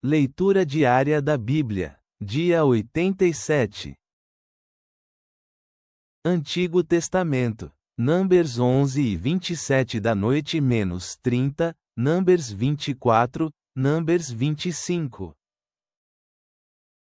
Leitura diária da Bíblia. Dia 87. Antigo Testamento. Numbers 11 e 27 da noite menos 30, Numbers 24, Numbers 25.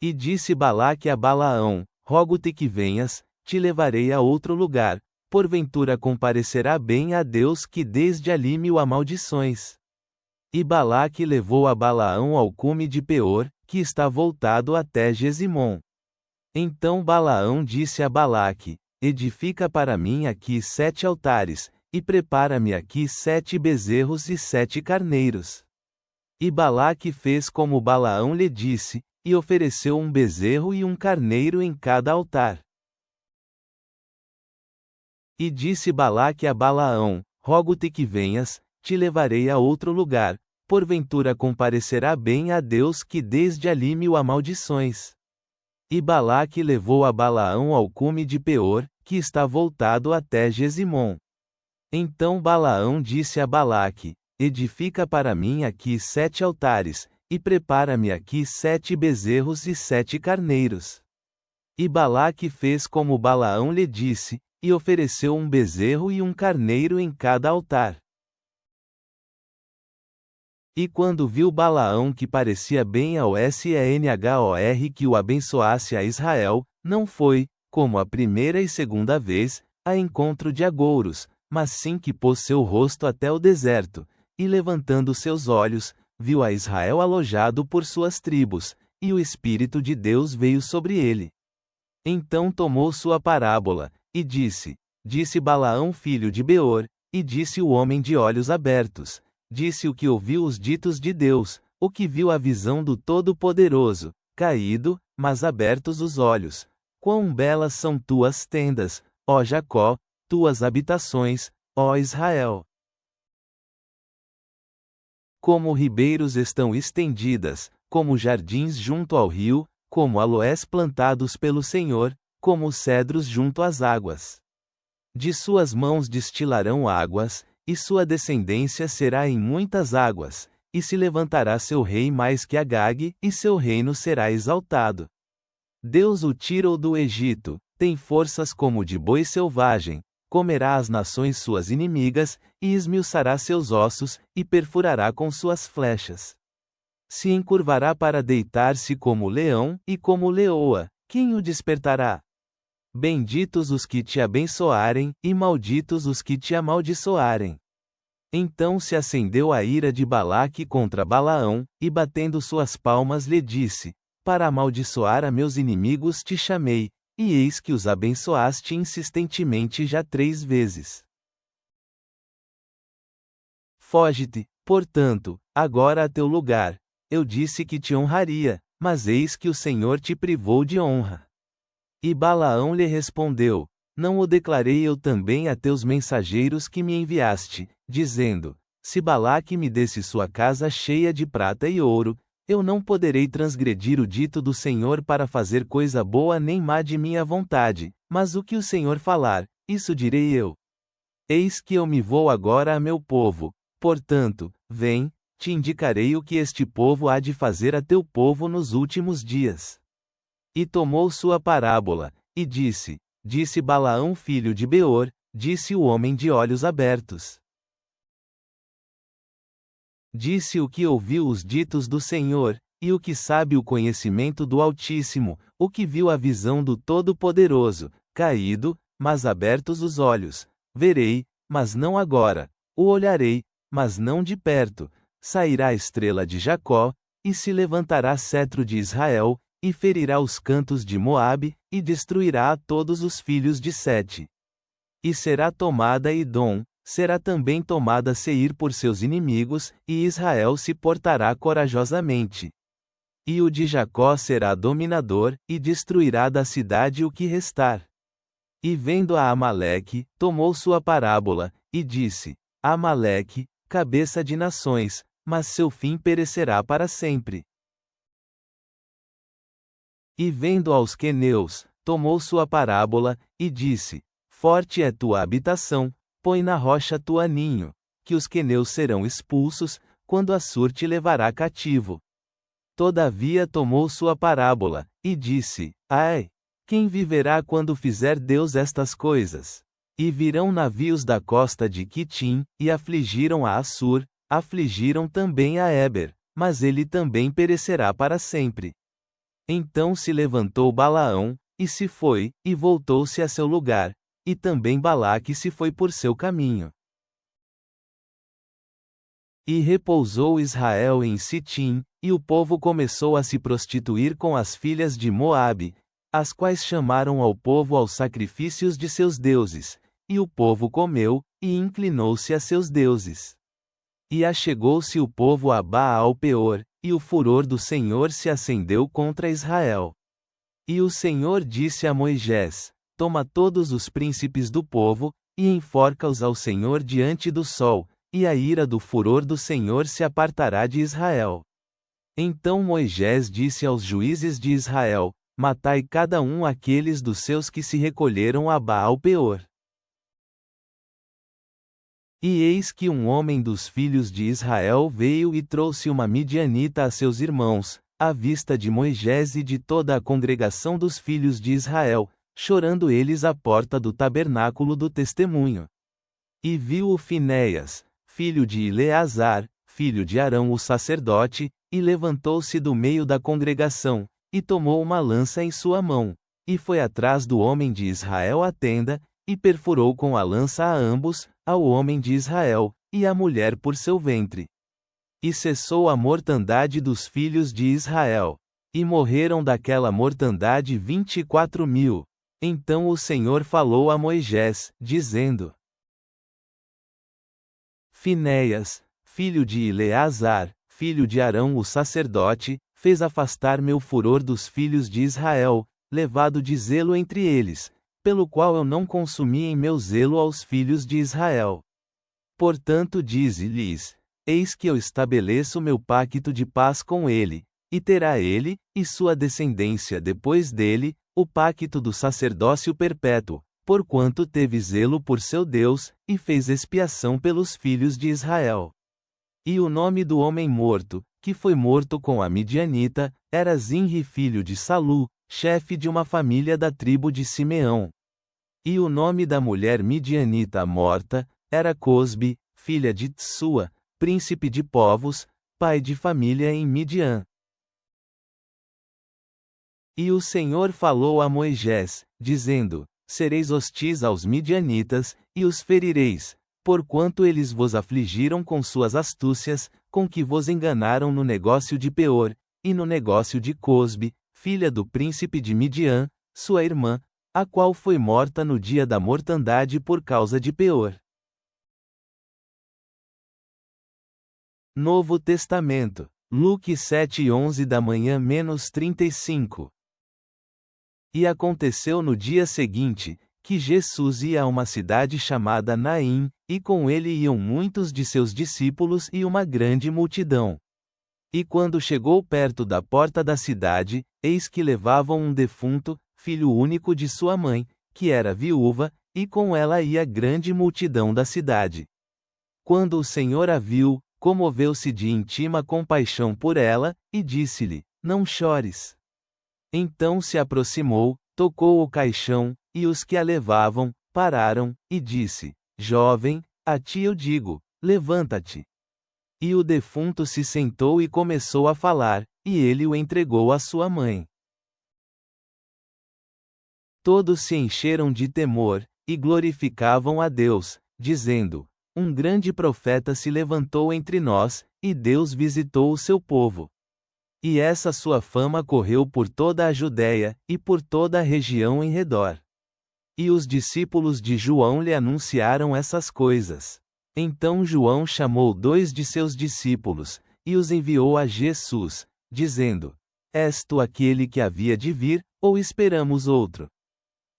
E disse Balaque a Balaão: Rogo-te que venhas, te levarei a outro lugar, porventura comparecerá bem a Deus que desde ali mil amaldições. E Balaque levou a Balaão ao cume de Peor, que está voltado até Gesimom. Então Balaão disse a Balaque: Edifica para mim aqui 7 altares, e prepara-me aqui 7 bezerros e 7 carneiros. E Balaque fez como Balaão lhe disse, e ofereceu um bezerro e um carneiro em cada altar. E disse Balaque a Balaão: Rogo-te que venhas, te levarei a outro lugar, porventura comparecerá bem a Deus que desde ali mil amaldições. E Balaque levou a Balaão ao cume de Peor, que está voltado até Gesimom. Então Balaão disse a Balaque: Edifica para mim aqui 7 altares, e prepara-me aqui 7 bezerros e 7 carneiros. E Balaque fez como Balaão lhe disse, e ofereceu um bezerro e um carneiro em cada altar. E quando viu Balaão que parecia bem ao Senhor que o abençoasse a Israel, não foi, como a primeira e segunda vez, a encontro de agouros, mas sim que pôs seu rosto até o deserto, e levantando seus olhos, viu a Israel alojado por suas tribos, e o Espírito de Deus veio sobre ele. Então tomou sua parábola, e disse Balaão filho de Beor, e disse o homem de olhos abertos, disse o que ouviu os ditos de Deus, o que viu a visão do Todo-Poderoso, caído, mas abertos os olhos. Quão belas são tuas tendas, ó Jacó, tuas habitações, ó Israel! Como ribeiros estão estendidas, como jardins junto ao rio, como aloés plantados pelo Senhor, como cedros junto às águas. De suas mãos destilarão águas, e sua descendência será em muitas águas, e se levantará seu rei mais que Agag, e seu reino será exaltado. Deus o tirou do Egito, tem forças como de boi selvagem, comerá as nações suas inimigas, e esmiuçará seus ossos, e perfurará com suas flechas. Se encurvará para deitar-se como leão, e como leoa, quem o despertará? Benditos os que te abençoarem, e malditos os que te amaldiçoarem. Então se acendeu a ira de Balaque contra Balaão, e batendo suas palmas lhe disse: Para amaldiçoar a meus inimigos te chamei, e eis que os abençoaste insistentemente já 3 vezes. Foge-te, portanto, agora a teu lugar. Eu disse que te honraria, mas eis que o Senhor te privou de honra. E Balaão lhe respondeu: Não o declarei eu também a teus mensageiros que me enviaste, dizendo: Se Balaque me desse sua casa cheia de prata e ouro, eu não poderei transgredir o dito do Senhor para fazer coisa boa nem má de minha vontade, mas o que o Senhor falar, isso direi eu. Eis que eu me vou agora a meu povo, portanto, vem, te indicarei o que este povo há de fazer a teu povo nos últimos dias. E tomou sua parábola, e disse Balaão filho de Beor, disse o homem de olhos abertos. Disse o que ouviu os ditos do Senhor, e o que sabe o conhecimento do Altíssimo, o que viu a visão do Todo-Poderoso, caído, mas abertos os olhos. Verei, mas não agora, o olharei, mas não de perto. Sairá a estrela de Jacó, e se levantará cetro de Israel, e ferirá os cantos de Moabe, e destruirá a todos os filhos de Sete. E será tomada Edom, será também tomada Seir por seus inimigos, e Israel se portará corajosamente. E o de Jacó será dominador, e destruirá da cidade o que restar. E vendo a Amaleque, tomou sua parábola, e disse: Amaleque, cabeça de nações, mas seu fim perecerá para sempre. E vendo aos queneus, tomou sua parábola, e disse: Forte é tua habitação, põe na rocha tua ninho, que os queneus serão expulsos, quando Assur te levará cativo. Todavia tomou sua parábola, e disse: Ai! Quem viverá quando fizer Deus estas coisas? E virão navios da costa de Quitim, e afligiram a Assur, afligiram também a Éber, mas ele também perecerá para sempre. Então se levantou Balaão, e se foi, e voltou-se a seu lugar, e também Balaque se foi por seu caminho. E repousou Israel em Sitim, e o povo começou a se prostituir com as filhas de Moabe, as quais chamaram ao povo aos sacrifícios de seus deuses, e o povo comeu, e inclinou-se a seus deuses. E achegou-se o povo a Baal-peor, e o furor do Senhor se acendeu contra Israel. E o Senhor disse a Moisés: Toma todos os príncipes do povo, e enforca-os ao Senhor diante do sol, e a ira do furor do Senhor se apartará de Israel. Então Moisés disse aos juízes de Israel: Matai cada um aqueles dos seus que se recolheram a Baal-peor. E eis que um homem dos filhos de Israel veio e trouxe uma midianita a seus irmãos, à vista de Moisés e de toda a congregação dos filhos de Israel, chorando eles à porta do tabernáculo do testemunho. E viu-o Finéias, filho de Eleazar, filho de Arão o sacerdote, e levantou-se do meio da congregação, e tomou uma lança em sua mão, e foi atrás do homem de Israel à tenda, e perfurou com a lança a ambos, ao homem de Israel, e à mulher por seu ventre. E cessou a mortandade dos filhos de Israel. E morreram daquela mortandade 24.000. Então o Senhor falou a Moisés, dizendo: Finéias, filho de Eleazar, filho de Arão o sacerdote, fez afastar meu furor dos filhos de Israel, levado de zelo entre eles, pelo qual eu não consumi em meu zelo aos filhos de Israel. Portanto dize-lhes: Eis que eu estabeleço meu pacto de paz com ele, e terá ele, e sua descendência depois dele, o pacto do sacerdócio perpétuo, porquanto teve zelo por seu Deus, e fez expiação pelos filhos de Israel. E o nome do homem morto, que foi morto com a midianita, era Zinri filho de Salu, chefe de uma família da tribo de Simeão. E o nome da mulher midianita morta, era Cosbi, filha de Tsua, príncipe de povos, pai de família em Midian. E o Senhor falou a Moisés, dizendo: Sereis hostis aos midianitas, e os ferireis, porquanto eles vos afligiram com suas astúcias, com que vos enganaram no negócio de Peor, e no negócio de Cosbi, filha do príncipe de Midian, sua irmã, a qual foi morta no dia da mortandade por causa de Peor. Novo Testamento, Luque 7:11 da manhã -35. E aconteceu no dia seguinte, que Jesus ia a uma cidade chamada Naim, e com ele iam muitos de seus discípulos e uma grande multidão. E quando chegou perto da porta da cidade, eis que levavam um defunto, filho único de sua mãe, que era viúva, e com ela ia grande multidão da cidade. Quando o Senhor a viu, comoveu-se de íntima compaixão por ela, e disse-lhe: Não chores. Então se aproximou, tocou o caixão, e os que a levavam, pararam, e disse: Jovem, a ti eu digo, levanta-te. E o defunto se sentou e começou a falar, e ele o entregou à sua mãe. Todos se encheram de temor, e glorificavam a Deus, dizendo: Um grande profeta se levantou entre nós, e Deus visitou o seu povo. E essa sua fama correu por toda a Judéia, e por toda a região em redor. E os discípulos de João lhe anunciaram essas coisas. Então João chamou 2 de seus discípulos, e os enviou a Jesus, dizendo: És tu aquele que havia de vir, ou esperamos outro?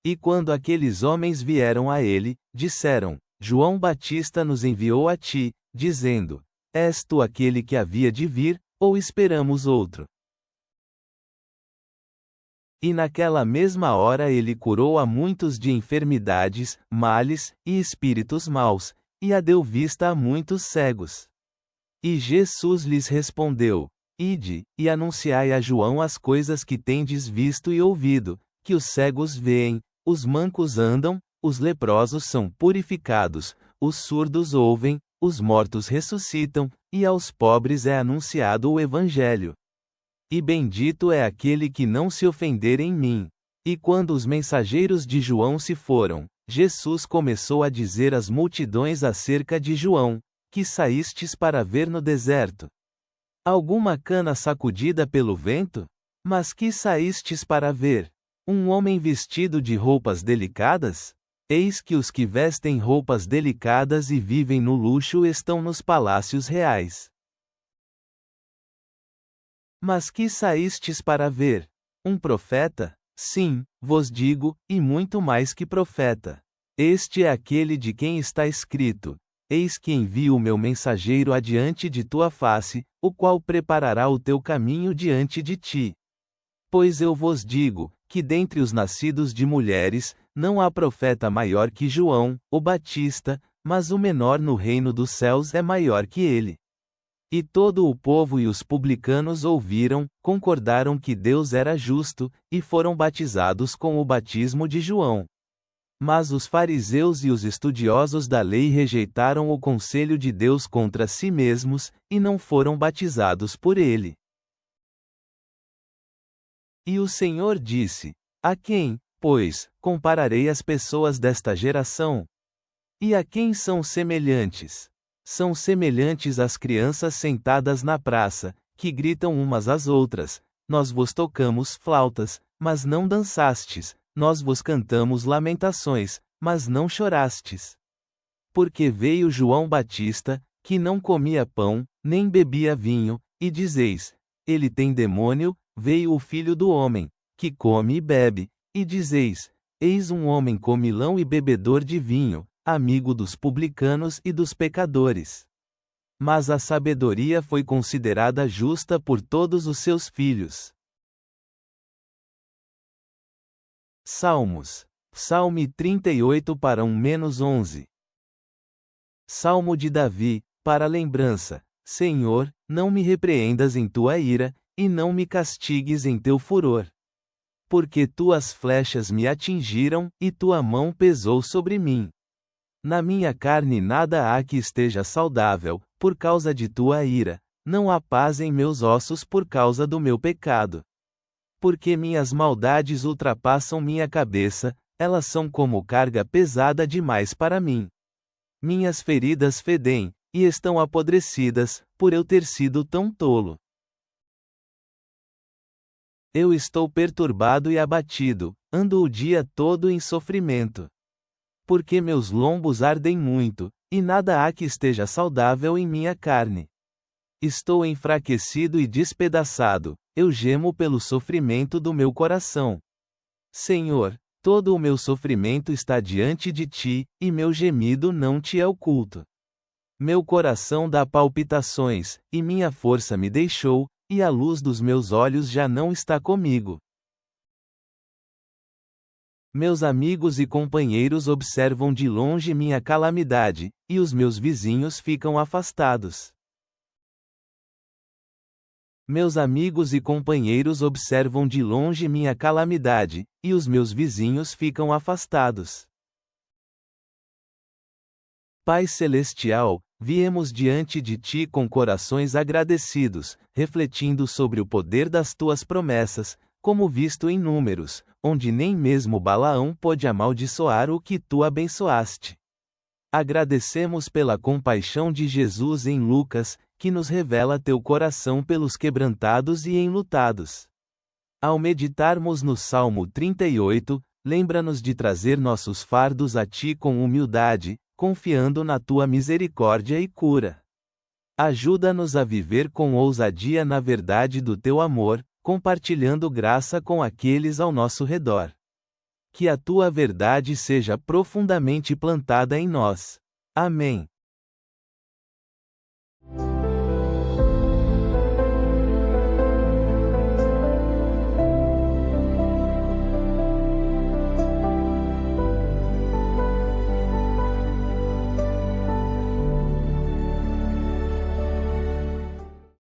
E quando aqueles homens vieram a ele, disseram: João Batista nos enviou a ti, dizendo: És tu aquele que havia de vir, ou esperamos outro? E naquela mesma hora ele curou a muitos de enfermidades, males, e espíritos maus, e a deu vista a muitos cegos. E Jesus lhes respondeu: Ide, e anunciai a João as coisas que tendes visto e ouvido, que os cegos veem, os mancos andam, os leprosos são purificados, os surdos ouvem, os mortos ressuscitam, e aos pobres é anunciado o Evangelho. E bendito é aquele que não se ofender em mim. E quando os mensageiros de João se foram, Jesus começou a dizer às multidões acerca de João, que saístes para ver no deserto. Alguma cana sacudida pelo vento? Mas que saístes para ver? Um homem vestido de roupas delicadas? Eis que os que vestem roupas delicadas e vivem no luxo estão nos palácios reais. Mas que saístes para ver? Um profeta? Sim, vos digo, e muito mais que profeta. Este é aquele de quem está escrito: Eis que envio o meu mensageiro adiante de tua face, o qual preparará o teu caminho diante de ti. Pois eu vos digo, que dentre os nascidos de mulheres, não há profeta maior que João, o Batista, mas o menor no reino dos céus é maior que ele. E todo o povo e os publicanos ouviram, concordaram que Deus era justo, e foram batizados com o batismo de João. Mas os fariseus e os estudiosos da lei rejeitaram o conselho de Deus contra si mesmos, e não foram batizados por ele. E o Senhor disse: A quem, pois, compararei as pessoas desta geração? E a quem são semelhantes? São semelhantes às crianças sentadas na praça, que gritam umas às outras: Nós vos tocamos flautas, mas não dançastes, nós vos cantamos lamentações, mas não chorastes. Porque veio João Batista, que não comia pão, nem bebia vinho, e dizeis: Ele tem demônio. Veio o Filho do Homem, que come e bebe, e dizeis: Eis um homem comilão e bebedor de vinho, amigo dos publicanos e dos pecadores. Mas a sabedoria foi considerada justa por todos os seus filhos. Salmos. Salmo 38 para 1-11. Salmo de Davi, para lembrança: Senhor, não me repreendas em tua ira, e não me castigues em teu furor. Porque tuas flechas me atingiram, e tua mão pesou sobre mim. Na minha carne nada há que esteja saudável, por causa de tua ira, não há paz em meus ossos por causa do meu pecado. Porque minhas maldades ultrapassam minha cabeça, elas são como carga pesada demais para mim. Minhas feridas fedem, e estão apodrecidas, por eu ter sido tão tolo. Eu estou perturbado e abatido, ando o dia todo em sofrimento. Porque meus lombos ardem muito, e nada há que esteja saudável em minha carne. Estou enfraquecido e despedaçado, eu gemo pelo sofrimento do meu coração. Senhor, todo o meu sofrimento está diante de ti, e meu gemido não te é oculto. Meu coração dá palpitações, e minha força me deixou, e a luz dos meus olhos já não está comigo. Meus amigos e companheiros observam de longe minha calamidade, e os meus vizinhos ficam afastados. Meus amigos e companheiros observam de longe minha calamidade, e os meus vizinhos ficam afastados. Pai Celestial, viemos diante de ti com corações agradecidos, refletindo sobre o poder das tuas promessas, como visto em Números, onde nem mesmo Balaão pôde amaldiçoar o que tu abençoaste. Agradecemos pela compaixão de Jesus em Lucas, que nos revela teu coração pelos quebrantados e enlutados. Ao meditarmos no Salmo 38, lembra-nos de trazer nossos fardos a ti com humildade, confiando na tua misericórdia e cura. Ajuda-nos a viver com ousadia na verdade do teu amor, compartilhando graça com aqueles ao nosso redor. Que a tua verdade seja profundamente plantada em nós. Amém.